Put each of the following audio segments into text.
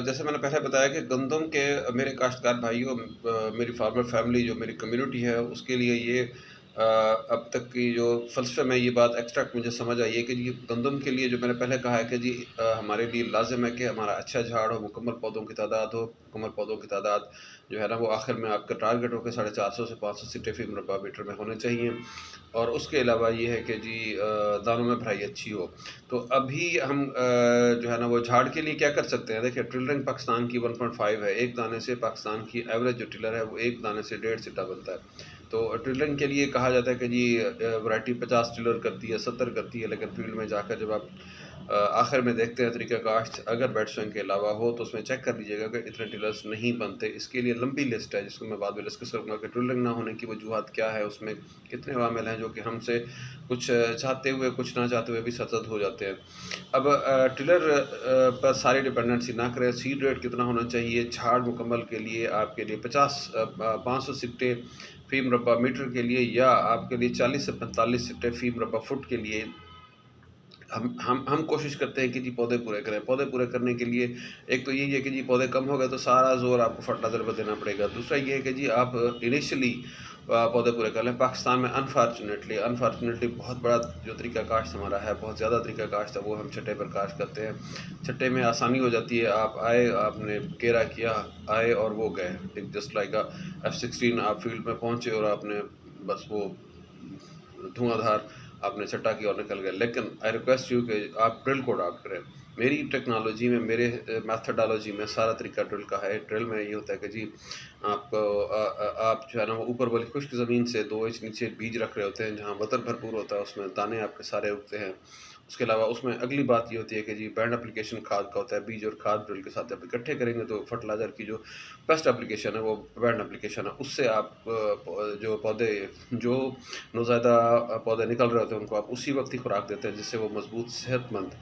जैसे मैंने पहले बताया कि गंदम के मेरे काश्तकार भाइयों मेरी फार्मर फैमिली जो मेरी कम्युनिटी है उसके लिए ये अब तक की जो फ़लसफ़े में ये बात एक्सट्रैक्ट मुझे समझ आई है कि ये गंदम के लिए जो मैंने पहले कहा है कि जी हमारे लिए लाज़िम है कि हमारा अच्छा झाड़ हो, मुकम्मल पौधों की तादाद हो, मुकम्मल पौधों की तादाद जो है ना वो आखिर में आपका टारगेट हो के 450 से 500 सिट्टे फ़ी मुरब्बा मीटर में होने चाहिए। और उसके अलावा ये है कि जी दानों में भराई अच्छी हो। तो अभी हम जो है ना वो झाड़ के लिए क्या कर सकते हैं? देखिए टिलरिंग पाकिस्तान की 1.5 है, एक दाने से पाकिस्तान की एवरेज जो टिलर है वो एक दाने से डेढ़ सिट्टा बनता है। तो टिलरिंग के लिए कहा जाता है कि जी वैरायटी 50 टिलर करती है, 70 करती है, लेकिन फील्ड में जाकर जब आप आखिर में देखते हैं तरीक़ा काश्त अगर बेड स्विंग के अलावा हो तो उसमें चेक कर लीजिएगा कि इतने टिलर्स नहीं बनते। इसके लिए लंबी लिस्ट है जिसको मैं बाद में डिस्कस करूँगा कि टिलरिंग ना होने की वजूहात क्या है, उसमें कितने अवामिल हैं जो कि हमसे कुछ चाहते हुए, कुछ ना चाहते हुए भी सरज़द हो जाते हैं। अब टिलर पर सारी डिपेंडेंसी ना करें, सीड रेट कितना होना चाहिए, झाड़ मुकम्मल के लिए आपके लिए 500 सिट्टे फ़ी मुरब्बा मीटर के लिए या आपके लिए 40 से 45 सिट्टे फ़ी मुरब्बा फुट के लिए हम कोशिश करते हैं कि जी पौधे पूरे करें। पौधे पूरे करने के लिए एक तो यही है कि जी पौधे कम हो गए तो सारा ज़ोर आपको फर्टिलाइज़र पर देना पड़ेगा। दूसरा ये है कि जी आप इनिशियली पौधे पूरे कर लें। पाकिस्तान में अनफॉर्चुनेटली बहुत बड़ा जो तरीका काश्त हमारा है, बहुत ज़्यादा तरीका काश्त है वो हम छट्टे पर काश्त करते हैं। छट्टे में आसानी हो जाती है, आप आए, आपने केरा किया, आए और वो गए। एक जस्ट लाइक F-16 आप फील्ड में पहुँचे और आपने बस वो धुआँधार आपने छटा किया और निकल गए। लेकिन आई रिक्वेस्ट यू कि आप ड्रिल को अडॉप्ट करें। मेरी टेक्नोलॉजी में, मेरे मेथोडोलॉजी में सारा तरीका ड्रिल का है। ड्रिल में ये होता है कि जी आपको आप जो है ना वो ऊपर वाली खुश्क ज़मीन से 2 इंच नीचे बीज रख रहे होते हैं जहाँ वतन भरपूर होता है, उसमें दाने आपके सारे उगते हैं। उसके अलावा उसमें अगली बात ये होती है कि जी बैंड एप्लीकेशन खाद का होता है, बीज और खाद ड्रिल के साथ आप इकट्ठे करेंगे तो फर्टिलाइज़र की जो बेस्ट एप्लीकेशन है वो बैंड एप्लीकेशन है। उससे आप जो पौधे जो नौज़ायदा पौधे निकल रहे होते हैं उनको आप उसी वक़्त ही खुराक देते हैं जिससे वो मज़बूत सेहतमंद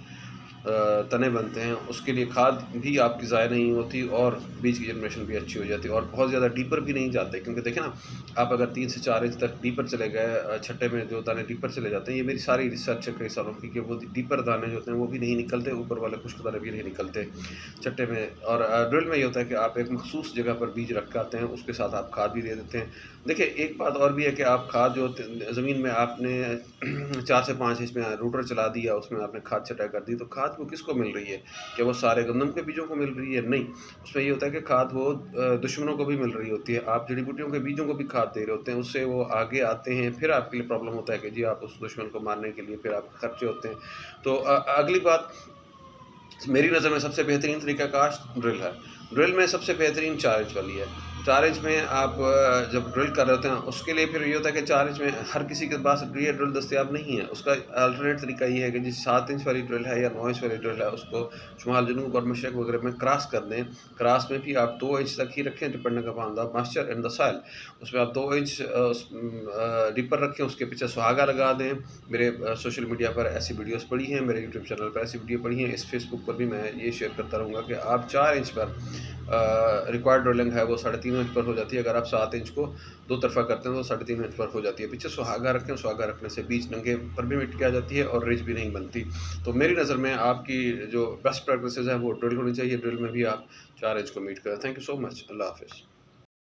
तने बनते हैं। उसके लिए खाद भी आपकी ज़ाया नहीं होती और बीज की जनरेशन भी अच्छी हो जाती है और बहुत ज़्यादा डीपर भी नहीं जाते क्योंकि देखिए ना आप अगर 3 से 4 इंच तक डीपर चले गए छट्टे में जो दाने डीपर चले जाते हैं, ये मेरी सारी रिसर्च है कई सालों की कि वो डीपर दाने जो होते हैं वो भी नहीं निकलते, ऊपर वाले खुश्क दाने भी नहीं निकलते छट्टे में। और ड्रिल में ये होता है कि आप एक मखसूस जगह पर बीज रख के आते हैं, उसके साथ आप खाद भी दे देते हैं। देखिए एक बात और भी है कि आप खाद जो ज़मीन में आपने 4 से 5 इंच में रूटर चला दिया, उसमें आपने खाद छटाई कर दी, तो खाद वो किसको मिल रही है? क्या वो सारे गंदम के बीजों को मिल रही है? नहीं, उसमें ये होता है कि खाद वो दुश्मनों को भी मिल रही होती है। आप जड़ी-बूटियों के बीजों को भी खाद दे रहे होते हैं, उससे वो आगे आते हैं, फिर आपके लिए प्रॉब्लम होता है कि जी आप उस दुश्मन को मारने के लिए फिर आपके खर्चे होते हैं। तो अगली बात मेरी नज़र में सबसे बेहतरीन तरीका काश्त ड्रिल है। ड्रिल में सबसे बेहतरीन 4 इंच वाली है। 4 इंच में आप जब ड्रिल कर रहे होते हैं उसके लिए फिर ये होता है कि 4 इंच में हर किसी के पास ये ड्रिल दस्तयाब नहीं है। उसका अल्टरनेट तरीका ये है कि जी 7 इंच वाली ड्रिल है या 9 इंच वाली ड्रिल है उसको शुमाल, जनूब और मशरक़ वगैरह में क्रॉस कर दें। क्रॉस में भी आप 2 इंच तक ही रखें depending upon the moisture in the soil. उसमें आप 2 इंच डीपर रखें, उसके पीछे सुहागा लगा दें। मेरे सोशल मीडिया पर ऐसी वीडियोज़ पड़ी हैं, मेरे यूट्यूब चैनल पर ऐसी वीडियो पड़ी हैं, इस फेसबुक पर भी मैं ये शेयर करता रहूँगा कि आप 4 इंच पर रिक्वायर्ड ड्रिलिंग है वो 3.5 इंच पर हो जाती है। अगर आप 7 इंच को दो तरफ़ा करते हैं तो 3.5 इंच पर हो जाती है। पीछे सुहागा रखें, सुहागा रखने से बीच नंगे पर भी मिट्टी आ जाती है और रिज भी नहीं बनती। तो मेरी नज़र में आपकी जो बेस्ट प्रैक्टिसेज़ हैं वो ड्रिल होनी चाहिए। ड्रिल में भी आप 4 इंच को मीट करें। Thank you so much. अल्लाह हाफ़िज़।